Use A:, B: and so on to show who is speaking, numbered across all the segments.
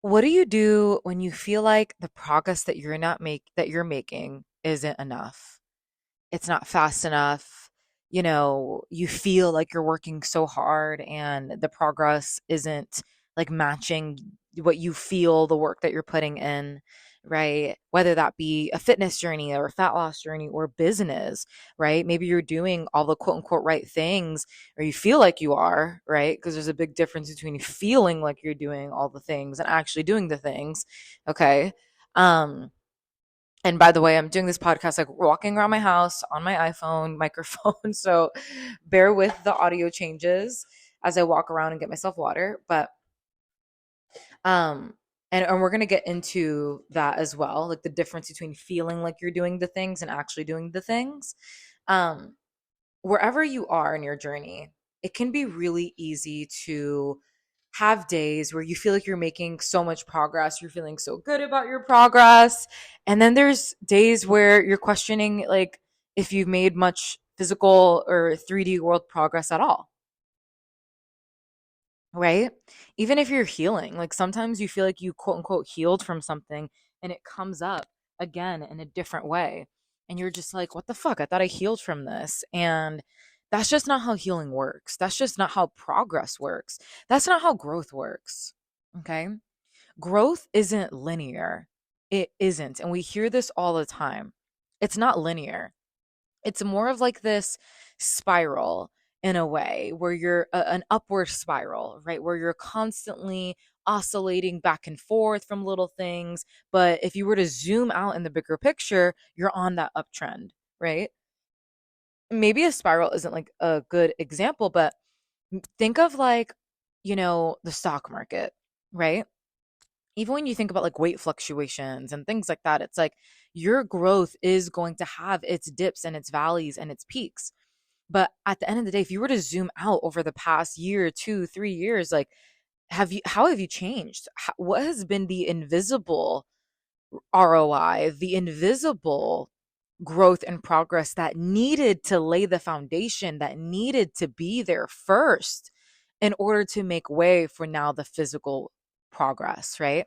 A: What do you do when you feel like the progress that you're making isn't enough? It's not fast enough. You feel like you're working so hard and the progress isn't like matching what you feel the work that you're putting in, right? Whether that be a fitness journey or a fat loss journey or business, right? Maybe you're doing all the quote unquote right things or you feel like you are, right? Because there's a big difference between feeling like you're doing all the things and actually doing the things. Okay. Um, and by the way, I'm doing this podcast like walking around my house on my iPhone microphone. So bear with the audio changes as I walk around and get myself water. But um and we're gonna get into that as well, like the difference between feeling like you're doing the things and actually doing the things. Um Wherever you are in your journey, it can be really easy to have days where you feel like you're making so much progress, you're feeling so good about your progress. And then there's days where you're questioning, like, if you've made much physical or 3D world progress at all, right? Even if you're healing, like sometimes you feel like you quote unquote healed from something and it comes up again in a different way. And you're just like, what the fuck? I thought I healed from this. And that's just not how healing works. That's just not how progress works. That's not how growth works. Okay. Growth isn't linear. It isn't. And we hear this all the time. It's not linear. It's more of like this spiral in a way where you're an upward spiral, right? Where you're constantly oscillating back and forth from little things. But if you were to zoom out in the bigger picture, you're on that uptrend, right? Maybe a spiral isn't like a good example, but think of like, the stock market, right? Even when you think about like weight fluctuations and things like that, it's like your growth is going to have its dips and its valleys and its peaks. But at the end of the day, if you were to zoom out over the past year, 2, 3 years, like how have you changed? What has been the invisible ROI, the invisible growth and progress that needed to lay the foundation, that needed to be there first in order to make way for now the physical progress, right?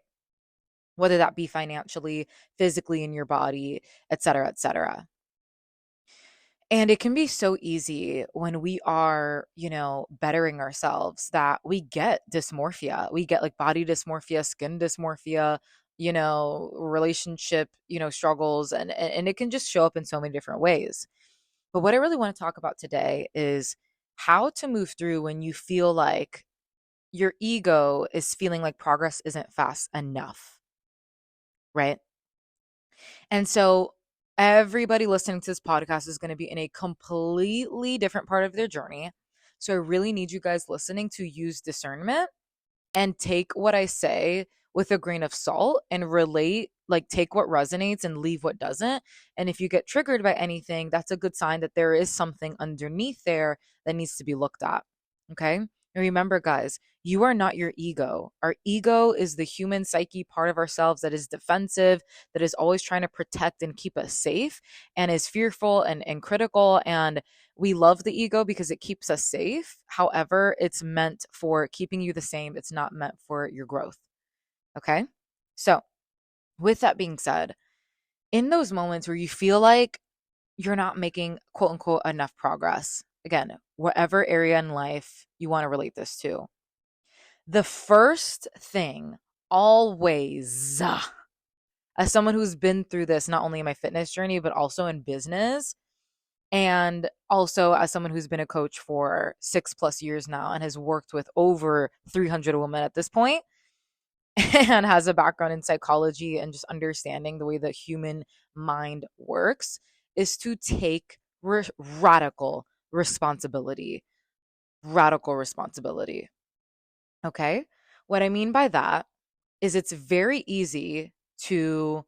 A: Whether that be financially, physically in your body, et cetera, et cetera. And it can be so easy when we are, bettering ourselves that we get dysmorphia. We get like body dysmorphia, skin dysmorphia, relationship, struggles, and it can just show up in so many different ways. But what I really want to talk about today is how to move through when you feel like your ego is feeling like progress isn't fast enough, right? And so everybody listening to this podcast is going to be in a completely different part of their journey. So I really need you guys listening to use discernment and take what I say with a grain of salt and relate, like take what resonates and leave what doesn't. And if you get triggered by anything, that's a good sign that there is something underneath there that needs to be looked at. Okay. And remember, guys, you are not your ego. Our ego is the human psyche part of ourselves that is defensive, that is always trying to protect and keep us safe, and is fearful and critical. And we love the ego because it keeps us safe. However, it's meant for keeping you the same. It's not meant for your growth. Okay. So, with that being said, in those moments where you feel like you're not making quote unquote enough progress, again, whatever area in life you want to relate this to, the first thing always, as someone who's been through this, not only in my fitness journey, but also in business, and also as someone who's been a coach for 6+ years now and has worked with over 300 women at this point and has a background in psychology and just understanding the way the human mind works, is to take radical responsibility. Radical responsibility. Okay. What I mean by that is it's very easy to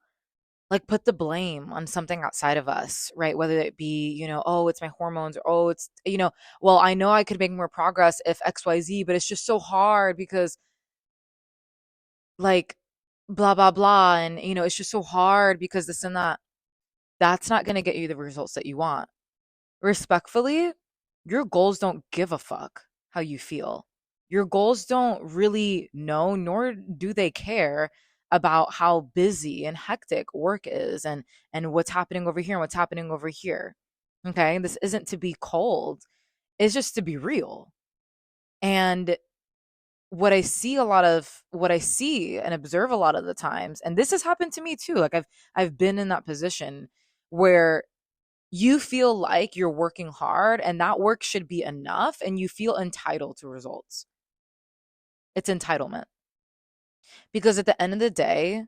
A: like put the blame on something outside of us, right? Whether it be, oh, it's my hormones, or oh, it's, well, I know I could make more progress if XYZ, but it's just so hard because like blah, blah, blah. And, it's just so hard because this and that. That's not going to get you the results that you want. Respectfully, your goals don't give a fuck how you feel. Your goals don't really know, nor do they care about how busy and hectic work is, and what's happening over here and what's happening over here. Okay? This isn't to be cold. It's just to be real. And what I see and observe a lot of the times, and this has happened to me too. Like I've been in that position where you feel like you're working hard and that work should be enough and you feel entitled to results. It's entitlement. Because at the end of the day,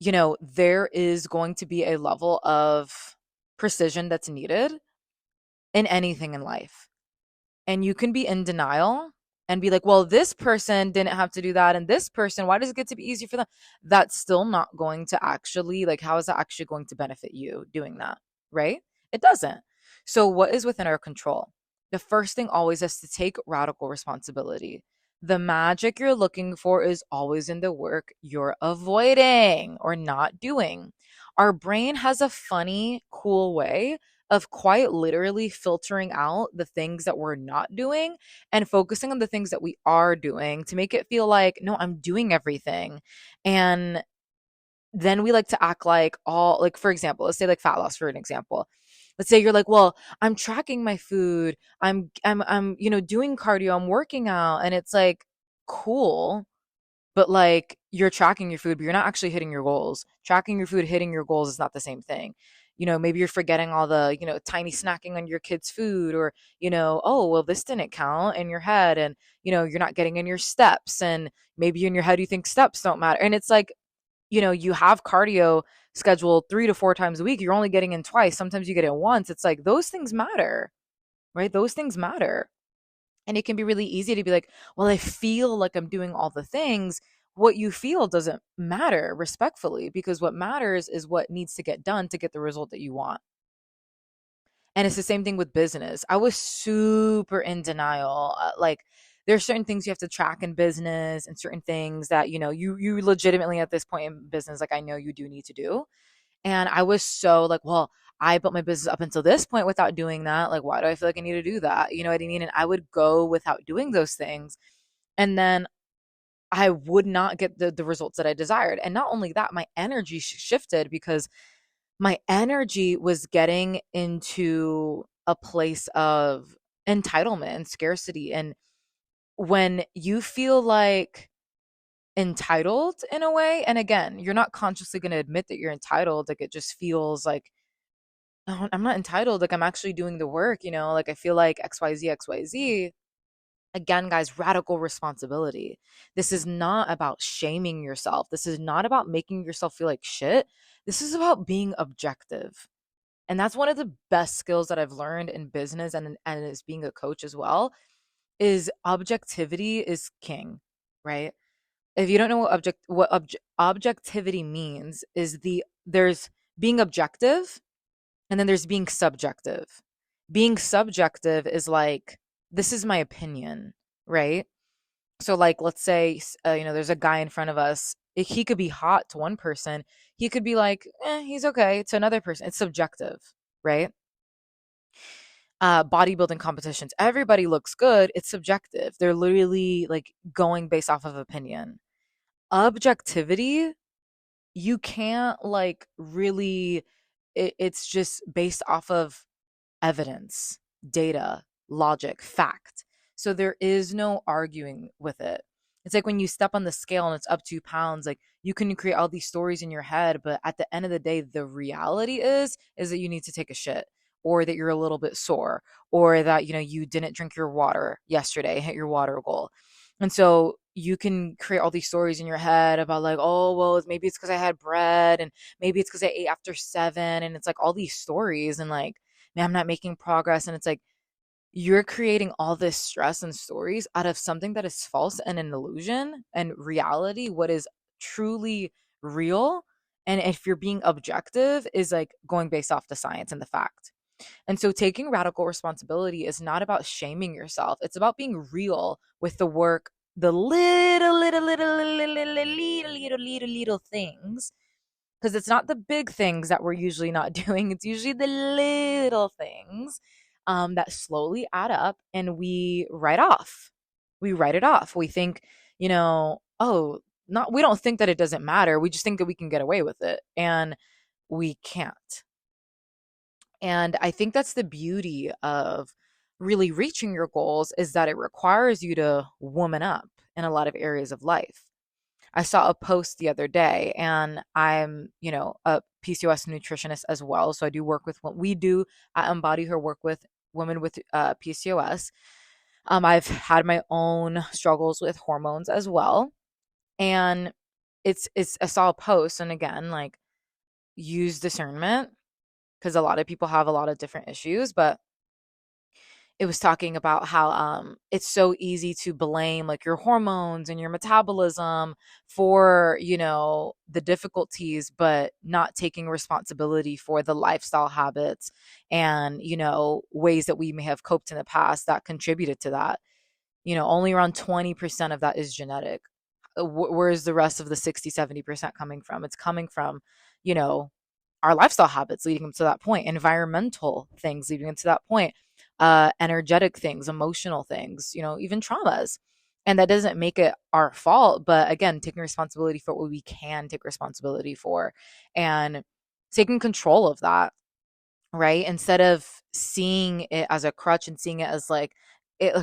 A: there is going to be a level of precision that's needed in anything in life. And you can be in denial and be like, well, this person didn't have to do that. And this person, why does it get to be easy for them? That's still not going to actually, like, how is that actually going to benefit you doing that? Right? It doesn't. So, what is within our control? The first thing always is to take radical responsibility. The magic you're looking for is always in the work you're avoiding or not doing. Our brain has a funny, cool way of quite literally filtering out the things that we're not doing and focusing on the things that we are doing to make it feel like, no, I'm doing everything. And then we like to act like all, like, for example, let's say like fat loss for an example. Let's say you're like, well, I'm tracking my food. I'm doing cardio, I'm working out. And it's like, cool, but like you're tracking your food, but you're not actually hitting your goals. Tracking your food, hitting your goals is not the same thing. Maybe you're forgetting all the, tiny snacking on your kids' food, or, oh, well, this didn't count in your head. And, you're not getting in your steps. And maybe in your head, you think steps don't matter. And it's like, you have cardio scheduled 3 to 4 times a week. You're only getting in twice. Sometimes you get in once. It's like those things matter, right? Those things matter. And it can be really easy to be like, well, I feel like I'm doing all the things. What you feel doesn't matter, respectfully, because what matters is what needs to get done to get the result that you want. And it's the same thing with business. I was super in denial. Like, there's certain things you have to track in business, and certain things that, you legitimately at this point in business, like, I know you do need to do. And I was so like, well, I built my business up until this point without doing that. Like, why do I feel like I need to do that? You know what I mean? And I would go without doing those things. And then I would not get the results that I desired. And not only that, my energy shifted because my energy was getting into a place of entitlement and scarcity. And when you feel like entitled in a way, and again, you're not consciously going to admit that you're entitled, like, it just feels like, oh, I'm not entitled, like, I'm actually doing the work, like, I feel like XYZ. Again, guys, radical responsibility. This is not about shaming yourself. This is not about making yourself feel like shit. This is about being objective. And that's one of the best skills that I've learned in business, and as being a coach as well, is objectivity is king, right? If you don't know objectivity means, is there's being objective, and then there's being subjective. Being subjective is like, this is my opinion, right? So, like, let's say, there's a guy in front of us. He could be hot to one person. He could be like, he's okay to another person. It's subjective, right? Bodybuilding competitions, everybody looks good. It's subjective. They're literally like going based off of opinion. Objectivity, you can't like really, it's just based off of evidence, data, logic, fact. So there is no arguing with it. It's like when you step on the scale and it's up 2 pounds, like, you can create all these stories in your head, but at the end of the day, the reality is that you need to take a shit, or that you're a little bit sore, or that, you didn't drink your water yesterday, hit your water goal. And so you can create all these stories in your head about, like, oh, well, maybe it's because I had bread, and maybe it's because I ate after 7. And it's like all these stories, and like, man, I'm not making progress. And it's like, you're creating all this stress and stories out of something that is false and an illusion, and reality, what is truly real. And if you're being objective, is like going based off the science and the fact. And so taking radical responsibility is not about shaming yourself. It's about being real with the work, the little things, because it's not the big things that we're usually not doing. It's usually the little things that slowly add up and we write off. We write it off. We think, oh, not we don't think that it doesn't matter. We just think that we can get away with it. And we can't. And I think that's the beauty of really reaching your goals is that it requires you to woman up in a lot of areas of life. I saw a post the other day, and I'm, a PCOS nutritionist as well. So I do work with what we do at Embody Her, work with women with PCOS. I've had my own struggles with hormones as well. And I saw a post, and again, like, use discernment because a lot of people have a lot of different issues, but it was talking about how it's so easy to blame like your hormones and your metabolism for the difficulties, but not taking responsibility for the lifestyle habits and ways that we may have coped in the past that contributed to that. Only around 20% of that is genetic. Where's the rest of the 60-70% coming from? It's coming from you know our lifestyle habits leading them to that point, environmental things leading them to that point, energetic things, emotional things, even traumas. And that doesn't make it our fault. But again, taking responsibility for what we can take responsibility for and taking control of that, right? Instead of seeing it as a crutch and seeing it as like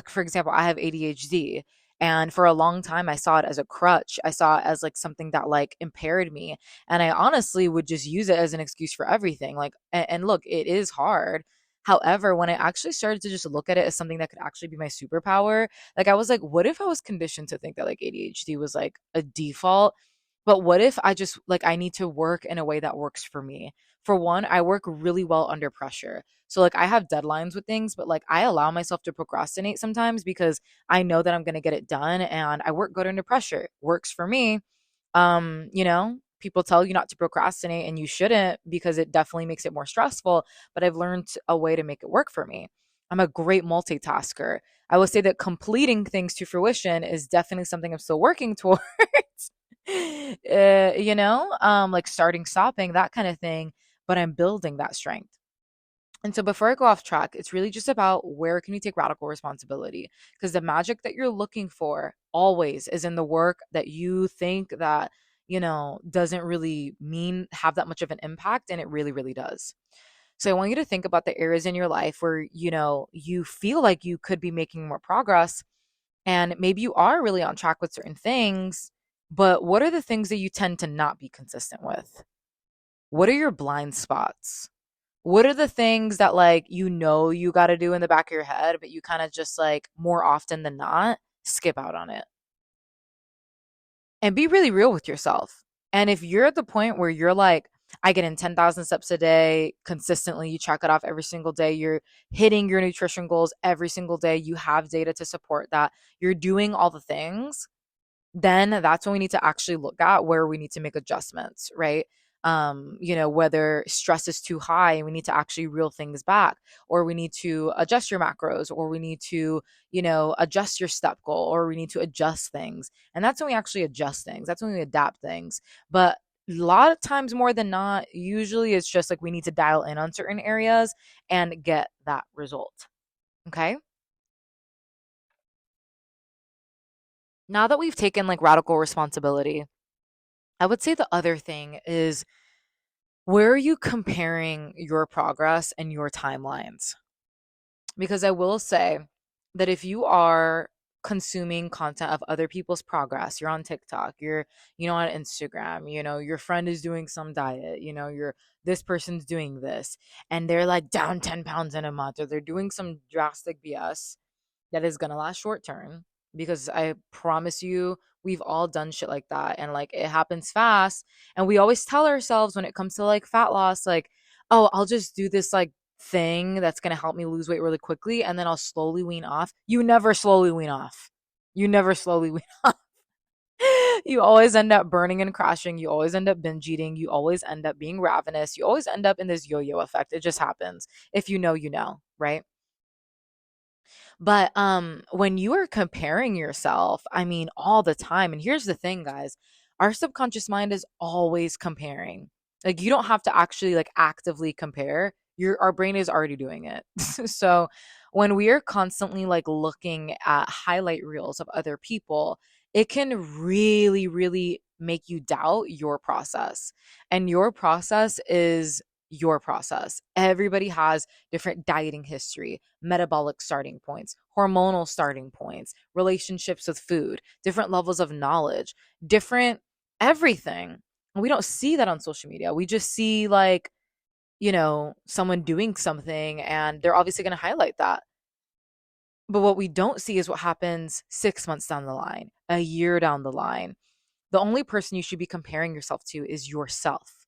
A: for example, I have ADHD, and for a long time I saw it as a crutch. I saw it as like something that like impaired me, and I honestly would just use it as an excuse for everything. Like, and look, it is hard. However, when I actually started to just look at it as something that could actually be my superpower, like I was like, what if I was conditioned to think that like ADHD was like a default? But what if I just like I need to work in a way that works for me? For one, I work really well under pressure. So like I have deadlines with things, but like I allow myself to procrastinate sometimes because I know that I'm going to get it done, and I work good under pressure. Works for me. People tell you not to procrastinate, and you shouldn't because it definitely makes it more stressful, but I've learned a way to make it work for me. I'm a great multitasker. I would say that completing things to fruition is definitely something I'm still working towards. Like starting, stopping, that kind of thing, but I'm building that strength. And so before I go off track, it's really just about where can you take radical responsibility? Because the magic that you're looking for always is in the work that you think that, doesn't really mean have that much of an impact, and it really, really does. So I want you to think about the areas in your life where, you feel like you could be making more progress, and maybe you are really on track with certain things, but what are the things that you tend to not be consistent with? What are your blind spots? What are the things that like you got to do in the back of your head, but you kind of just like more often than not skip out on it? And be really real with yourself. And if you're at the point where you're like, I get in 10,000 steps a day consistently, you check it off every single day, you're hitting your nutrition goals every single day, you have data to support that, you're doing all the things, then that's when we need to actually look at where we need to make adjustments, right? Whether stress is too high and we need to actually reel things back, or we need to adjust your macros, or we need to, adjust your step goal, or we need to adjust things. And that's when we actually adjust things. That's when we adapt things. But a lot of times more than not, usually it's just like we need to dial in on certain areas and get that result. Okay. Now that we've taken like radical responsibility, I would say the other thing is, where are you comparing your progress and your timelines? Because I will say that if you are consuming content of other people's progress, you're on TikTok, you're, on Instagram, your friend is doing some diet, this person's doing this, and they're like down 10 pounds in a month, or they're doing some drastic BS that is gonna last short term, because I promise you, we've all done shit like that, and like it happens fast. And we always tell ourselves when it comes to like fat loss, like, oh, I'll just do this like thing that's gonna help me lose weight really quickly, and then I'll slowly wean off. You never slowly wean off. You never slowly wean off. You always end up burning and crashing. You always end up binge eating. You always end up being ravenous. You always end up in this yo-yo effect. It just happens. If you know, right? But when you are comparing yourself, I mean, all the time, and here's the thing, guys, our subconscious mind is always comparing. Like, you don't have to actually like actively compare. Our brain is already doing it. So when we are constantly like looking at highlight reels of other people, it can really, really make you doubt your process. And your process is your process. Everybody has different dieting history, metabolic starting points, hormonal starting points, relationships with food, different levels of knowledge, different everything. And we don't see that on social media. We just see like, someone doing something and they're obviously going to highlight that. But what we don't see is what happens 6 months down the line, a year down the line. The only person you should be comparing yourself to is yourself.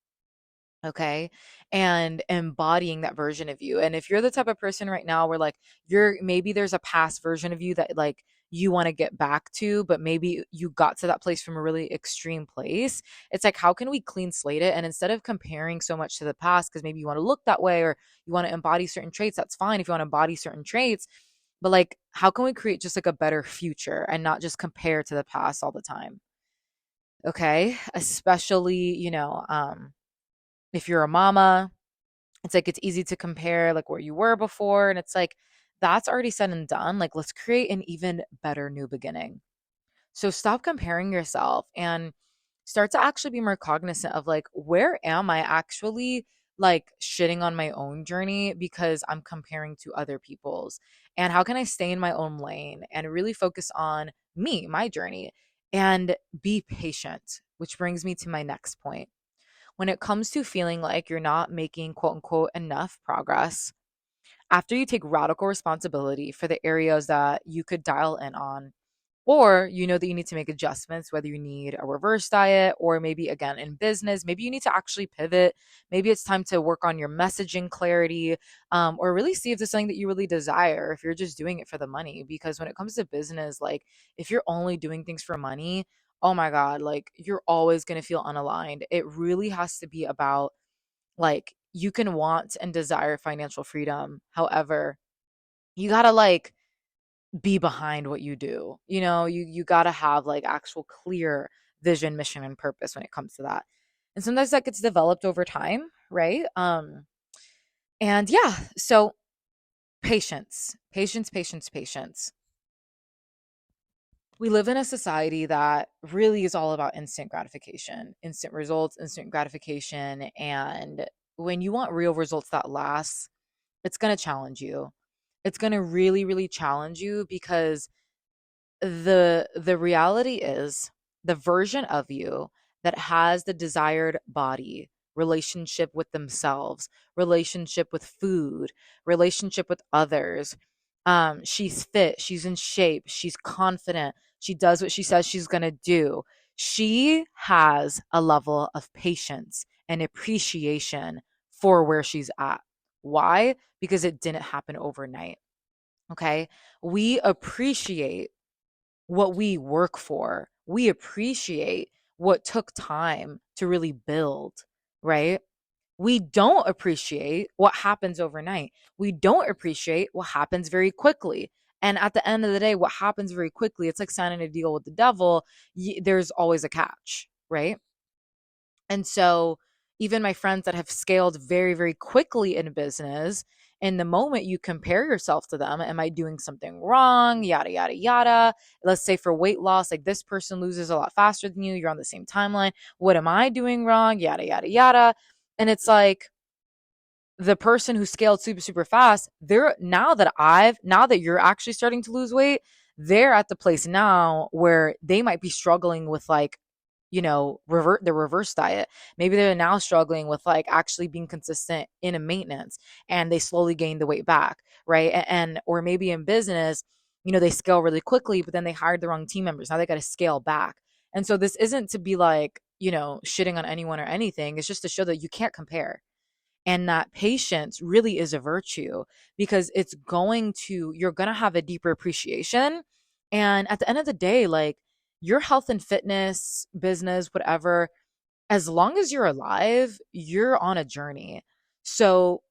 A: Okay. And embodying that version of you. And if you're the type of person right now where like maybe there's a past version of you that like you want to get back to, but maybe you got to that place from a really extreme place. It's like, how can we clean slate it? And instead of comparing so much to the past, because maybe you want to look that way or you want to embody certain traits, that's fine if you want to embody certain traits. But like, how can we create just like a better future and not just compare to the past all the time? Okay. Especially, if you're a mama, it's like it's easy to compare like where you were before. And it's like that's already said and done. Like, let's create an even better new beginning. So stop comparing yourself and start to actually be more cognizant of like, where am I actually like shitting on my own journey because I'm comparing to other people's? And how can I stay in my own lane and really focus on me, my journey, and be patient? Which brings me to my next point. When it comes to feeling like you're not making quote unquote enough progress, after you take radical responsibility for the areas that you could dial in on, or you know that you need to make adjustments, whether you need a reverse diet, or maybe again in business, maybe you need to actually pivot. Maybe it's time to work on your messaging clarity, or really see if there's something that you really desire, if you're just doing it for the money. Because when it comes to business, like if you're only doing things for money, oh my God, like you're always going to feel unaligned. It really has to be about like you can want and desire financial freedom. However, you got to like be behind what you do. You got to have like actual clear vision, mission and purpose when it comes to that. And sometimes that gets developed over time, right? And yeah, so patience, patience, patience, patience. We live in a society that really is all about instant gratification, instant results, instant gratification. And when you want real results that last, it's going to challenge you. It's going to really, really challenge you because the reality is the version of you that has the desired body, relationship with themselves, relationship with food, relationship with others. She's fit, she's in shape, she's confident, she does what she says she's going to do. She has a level of patience and appreciation for where she's at. Why? Because it didn't happen overnight. Okay. We appreciate what we work for. We appreciate what took time to really build, right? We don't appreciate what happens overnight. We don't appreciate what happens very quickly. And at the end of the day, what happens very quickly, it's like signing a deal with the devil. There's always a catch, right? And so, even my friends that have scaled very, very quickly in business, in the moment you compare yourself to them, am I doing something wrong? Yada, yada, yada. Let's say for weight loss, like this person loses a lot faster than you. You're on the same timeline. What am I doing wrong? Yada, yada, yada. And it's like, the person who scaled super super fast, they're now that you're actually starting to lose weight, they're at the place now where they might be struggling with like, revert the reverse diet. Maybe they're now struggling with like actually being consistent in a maintenance, and they slowly gain the weight back, right? And or maybe in business, they scale really quickly, but then they hired the wrong team members. Now they got to scale back. And so this isn't to be like, shitting on anyone or anything. It's just to show that you can't compare, and that patience really is a virtue, because you're going to have a deeper appreciation. And at the end of the day, like your health and fitness business, whatever, as long as you're alive, you're on a journey. So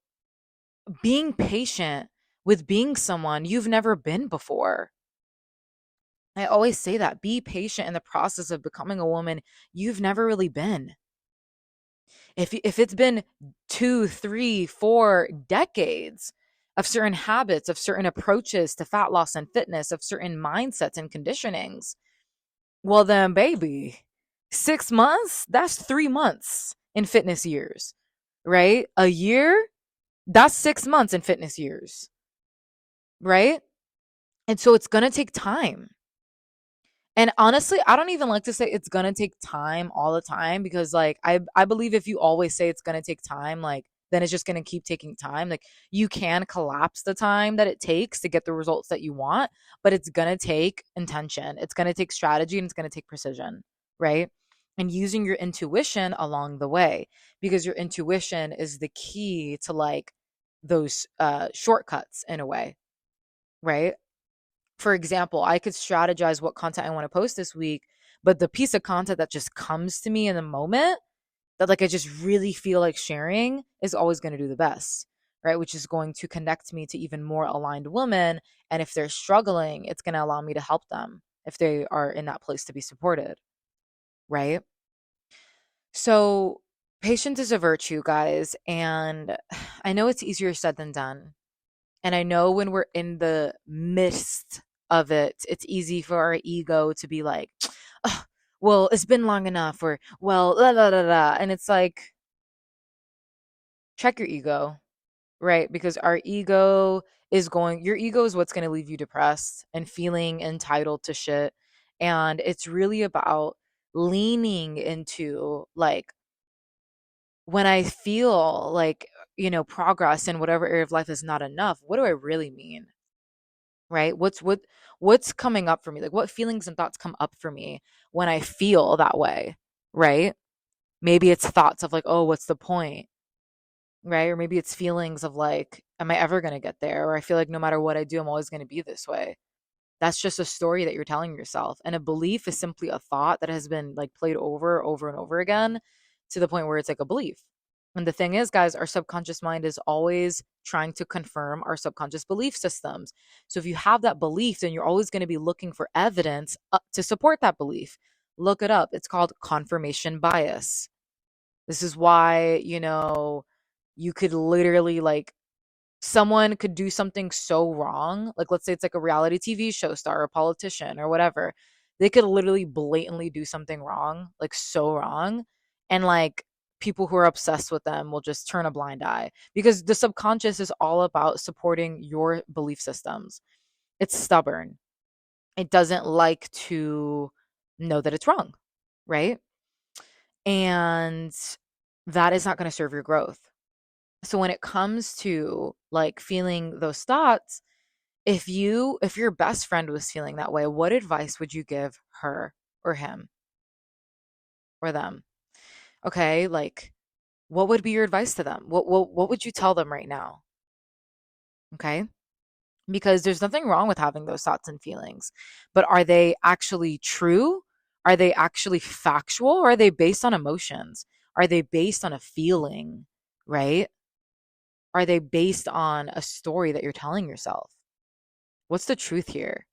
A: being patient with being someone you've never been before, I always say that, be patient in the process of becoming a woman you've never really been. If it's been 2, 3, 4 decades of certain habits, of certain approaches to fat loss and fitness, of certain mindsets and conditionings, well then baby, 6 months, that's 3 months in fitness years, right? A year, that's 6 months in fitness years, right? And so it's going to take time. And honestly, I don't even like to say it's gonna take time all the time because like I believe if you always say it's gonna take time, like then it's just gonna keep taking time. Like you can collapse the time that it takes to get the results that you want, but it's gonna take intention. It's gonna take strategy and it's gonna take precision, right? And using your intuition along the way because your intuition is the key to like those shortcuts in a way, right? For example, I could strategize what content I want to post this week, but the piece of content that just comes to me in the moment that like I just really feel like sharing is always going to do the best, right? Which is going to connect me to even more aligned women. And if they're struggling, it's going to allow me to help them if they are in that place to be supported, right? So, patience is a virtue, guys. And I know it's easier said than done. And I know when we're in the midst of it, it's easy for our ego to be like, oh, well, it's been long enough, or well, la la la la. And it's like, check your ego, right? Because our ego is going, your ego is what's going to leave you depressed and feeling entitled to shit. And it's really about leaning into like, when I feel like, progress in whatever area of life is not enough, what do I really mean? Right? What's coming up for me? Like what feelings and thoughts come up for me when I feel that way, right? Maybe it's thoughts of like, "Oh, what's the point?" Right? Or maybe it's feelings of like, "Am I ever going to get there?" Or I feel like no matter what I do, I'm always going to be this way. That's just a story that you're telling yourself. And a belief is simply a thought that has been like played over and over again to the point where it's like a belief. And the thing is, guys, our subconscious mind is always trying to confirm our subconscious belief systems. So if you have that belief, then you're always going to be looking for evidence to support that belief. Look it up. It's called confirmation bias. This is why, you could literally like someone could do something so wrong, like let's say it's like a reality TV show star or a politician or whatever. They could literally blatantly do something wrong, like so wrong, and like people who are obsessed with them will just turn a blind eye because the subconscious is all about supporting your belief systems. It's stubborn. It doesn't like to know that it's wrong, right? And that is not going to serve your growth. So when it comes to like feeling those thoughts, if your best friend was feeling that way, what advice would you give her or him or them? Okay, like what would be your advice to them? What would you tell them right now? Okay? Because there's nothing wrong with having those thoughts and feelings. But are they actually true? Are they actually factual or are they based on emotions? Are they based on a feeling, right? Are they based on a story that you're telling yourself? What's the truth here?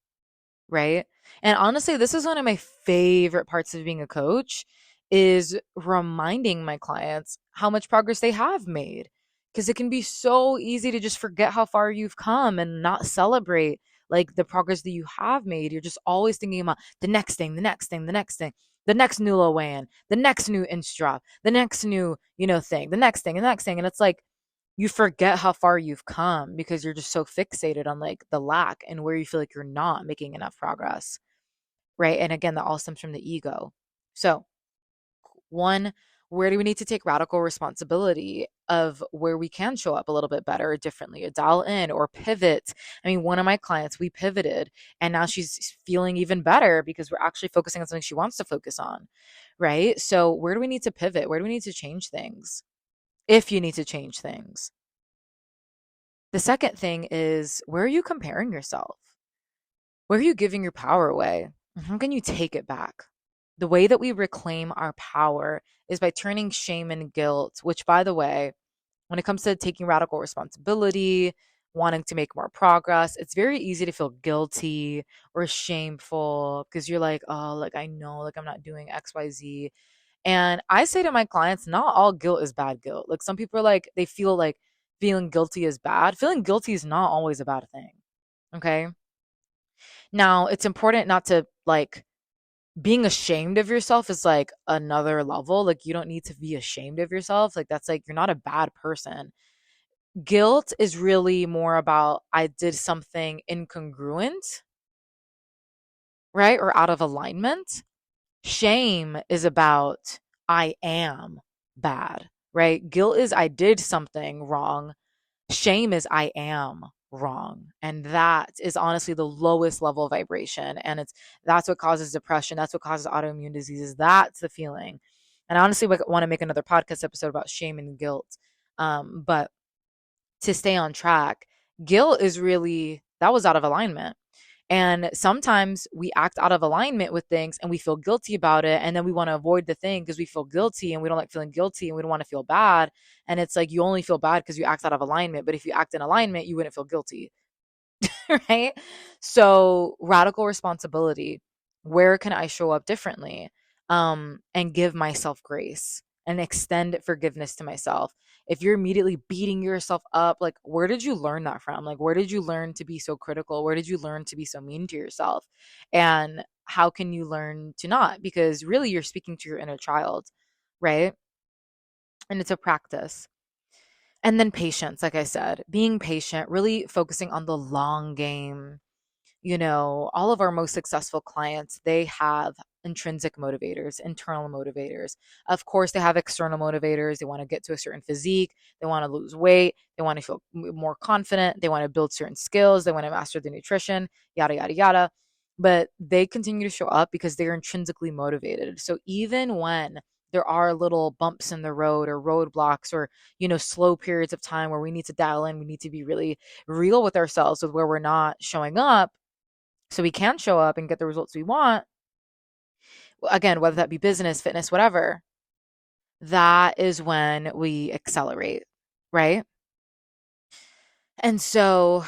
A: Right? And honestly, this is one of my favorite parts of being a coach is reminding my clients how much progress they have made. Because it can be so easy to just forget how far you've come and not celebrate like the progress that you have made. You're just always thinking about the next thing, the next thing, the next thing, the next new low weigh-in, the next new inch drop, the next new, thing, the next thing, and the next thing. And it's like you forget how far you've come because you're just so fixated on like the lack and where you feel like you're not making enough progress, right? And again, that all stems from the ego. So, one, where do we need to take radical responsibility of where we can show up a little bit better or differently, or dial in or pivot? I mean, one of my clients, we pivoted and now she's feeling even better because we're actually focusing on something she wants to focus on, right? So, where do we need to pivot? Where do we need to change things? If you need to change things. The second thing is, where are you comparing yourself? Where are you giving your power away? And how can you take it back? The way that we reclaim our power is by turning shame and guilt, which, by the way, when it comes to taking radical responsibility, wanting to make more progress, it's very easy to feel guilty or shameful because you're like, oh, like I know, like I'm not doing XYZ. And I say to my clients, not all guilt is bad guilt. Like some people are like, they feel like feeling guilty is bad. Feeling guilty is not always a bad thing. Okay. Now, it's important not to like being ashamed of yourself is like another level. Like you don't need to be ashamed of yourself. Like that's like you're not a bad person. Guilt is really more about I did something incongruent, right? Or out of alignment. Shame is about I am bad, right? Guilt is I did something wrong. Shame is I am wrong. And that is honestly the lowest level of vibration. And that's what causes depression. That's what causes autoimmune diseases. That's the feeling. And I honestly want to make another podcast episode about shame and guilt. But to stay on track, guilt is really that was out of alignment. And sometimes we act out of alignment with things and we feel guilty about it. And then we want to avoid the thing because we feel guilty and we don't like feeling guilty and we don't want to feel bad. And it's like you only feel bad because you act out of alignment. But if you act in alignment, you wouldn't feel guilty. Right? So, radical responsibility. Where can I show up differently? And give myself grace and extend forgiveness to myself. If you're immediately beating yourself up, like, where did you learn that from? Like, where did you learn to be so critical? Where did you learn to be so mean to yourself? And how can you learn to not? Because really, you're speaking to your inner child, right? And it's a practice. And then patience, like I said, being patient, really focusing on the long game. All of our most successful clients, they have intrinsic motivators, internal motivators. Of course, they have external motivators. They want to get to a certain physique. They want to lose weight. They want to feel more confident. They want to build certain skills. They want to master the nutrition, yada, yada, yada. But they continue to show up because they're intrinsically motivated. So even when there are little bumps in the road or roadblocks or, slow periods of time where we need to dial in, we need to be really real with ourselves with where we're not showing up so we can show up and get the results we want. Again, whether that be business, fitness, whatever, that is when we accelerate, right? And so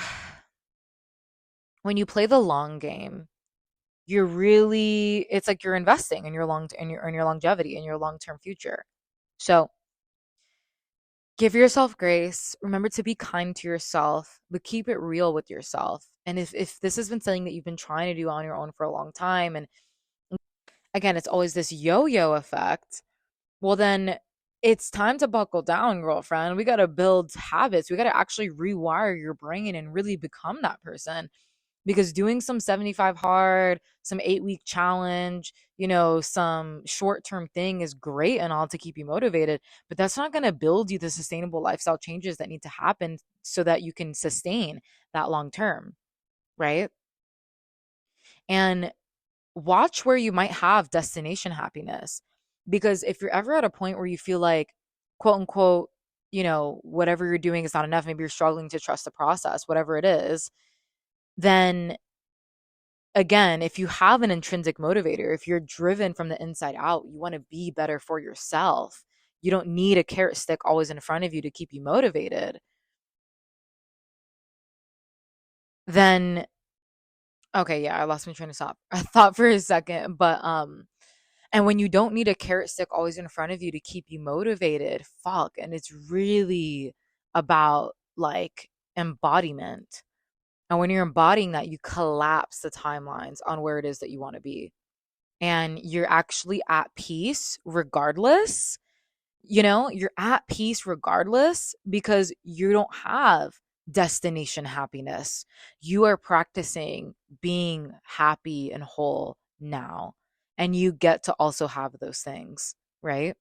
A: when you play the long game, it's like you're investing in your longevity and your long-term future. So give yourself grace. Remember to be kind to yourself, but keep it real with yourself. And if this has been something that you've been trying to do on your own for a long time, and again, it's always this yo-yo effect, well, then it's time to buckle down, girlfriend. We got to build habits. We got to actually rewire your brain and really become that person. Because doing some 75 hard, some 8-week challenge, some short term thing is great and all to keep you motivated, but that's not going to build you the sustainable lifestyle changes that need to happen so that you can sustain that long term. Right. And watch where you might have destination happiness. Because if you're ever at a point where you feel like, quote unquote, whatever you're doing is not enough, maybe you're struggling to trust the process, whatever it is, then again, if you have an intrinsic motivator, if you're driven from the inside out, you want to be better for yourself. You don't need a carrot stick always in front of you to keep you motivated. Then, okay, yeah, I lost my train of thought. I thought for a second, but and when you don't need a carrot stick always in front of you to keep you motivated, fuck. And it's really about like embodiment. And when you're embodying that, you collapse the timelines on where it is that you want to be. And you're actually at peace regardless. You're at peace regardless because you don't have destination happiness. You are practicing being happy and whole now. And you get to also have those things, right?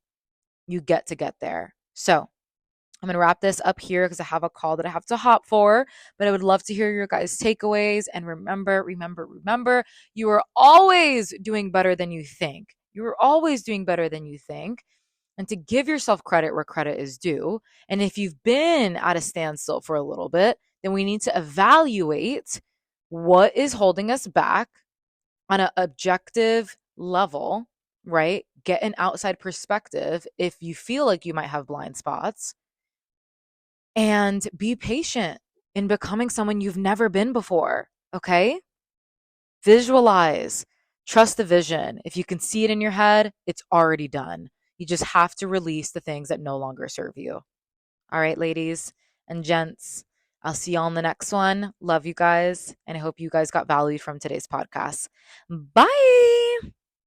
A: You get there. So I'm going to wrap this up here because I have a call that I have to hop for, but I would love to hear your guys' takeaways. And remember, you are always doing better than you think. You are always doing better than you think. And to give yourself credit where credit is due. And if you've been at a standstill for a little bit, then we need to evaluate what is holding us back on an objective level, right? Get an outside perspective if you feel like you might have blind spots and be patient in becoming someone you've never been before. Okay. Visualize, trust the vision. If you can see it in your head, it's already done. You just have to release the things that no longer serve you. All right, ladies and gents, I'll see y'all in the next one. Love you guys. And I hope you guys got value from today's podcast. Bye.